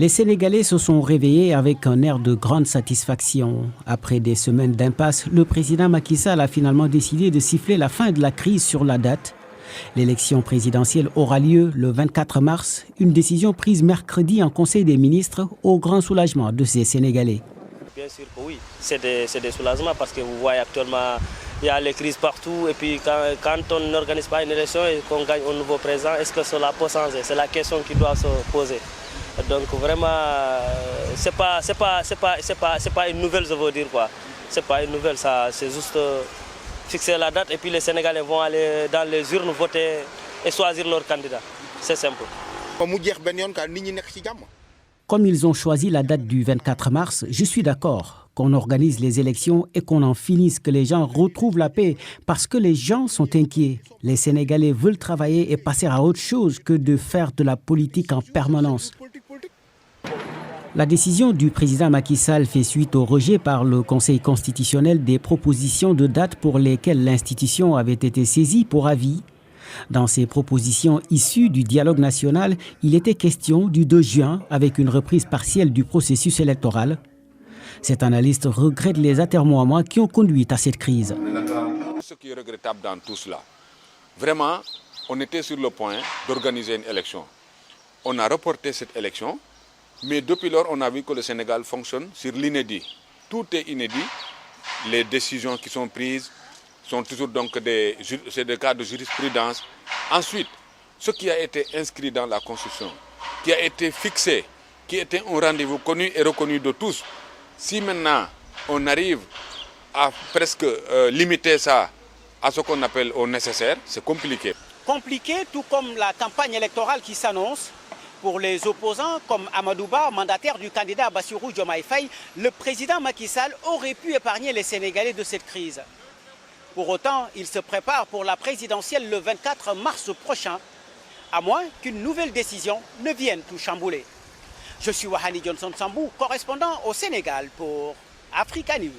Les Sénégalais se sont réveillés avec un air de grande satisfaction. Après des semaines d'impasse, le président Macky Sall a finalement décidé de siffler la fin de la crise sur la date. L'élection présidentielle aura lieu le 24 mars, une décision prise mercredi en Conseil des ministres au grand soulagement de ces Sénégalais. Bien sûr que oui, c'est des soulagements parce que vous voyez actuellement, il y a les crises partout et puis quand on n'organise pas une élection et qu'on gagne un nouveau président, est-ce que cela peut changer? C'est la question qui doit se poser. Donc vraiment, c'est pas une nouvelle, je veux dire quoi. C'est pas une nouvelle, ça, c'est juste fixer la date et puis les Sénégalais vont aller dans les urnes voter et choisir leur candidat. C'est simple. Comme ils ont choisi la date du 24 mars, je suis d'accord qu'on organise les élections et qu'on en finisse, que les gens retrouvent la paix, parce que les gens sont inquiets. Les Sénégalais veulent travailler et passer à autre chose que de faire de la politique en permanence. La décision du président Macky Sall fait suite au rejet par le Conseil constitutionnel des propositions de date pour lesquelles l'institution avait été saisie pour avis. Dans ces propositions issues du dialogue national, il était question du 2 juin avec une reprise partielle du processus électoral. Cet analyste regrette les atermoiements qui ont conduit à cette crise. Ce qui est regrettable dans tout cela, vraiment, on était sur le point d'organiser une élection. On a reporté cette élection, mais depuis lors, on a vu que le Sénégal fonctionne sur l'inédit. Tout est inédit. Les décisions qui sont prises sont toujours donc des cas de jurisprudence. Ensuite, ce qui a été inscrit dans la Constitution, qui a été fixé, qui était un rendez-vous connu et reconnu de tous, si maintenant on arrive à presque limiter ça à ce qu'on appelle au nécessaire, c'est compliqué. Compliqué, tout comme la campagne électorale qui s'annonce. Pour les opposants, comme Amadouba, mandataire du candidat Bassirou Diomaye Faye, le président Macky Sall aurait pu épargner les Sénégalais de cette crise. Pour autant, il se prépare pour la présidentielle le 24 mars prochain, à moins qu'une nouvelle décision ne vienne tout chambouler. Je suis Wahani Johnson Sambou, correspondant au Sénégal pour Africa News.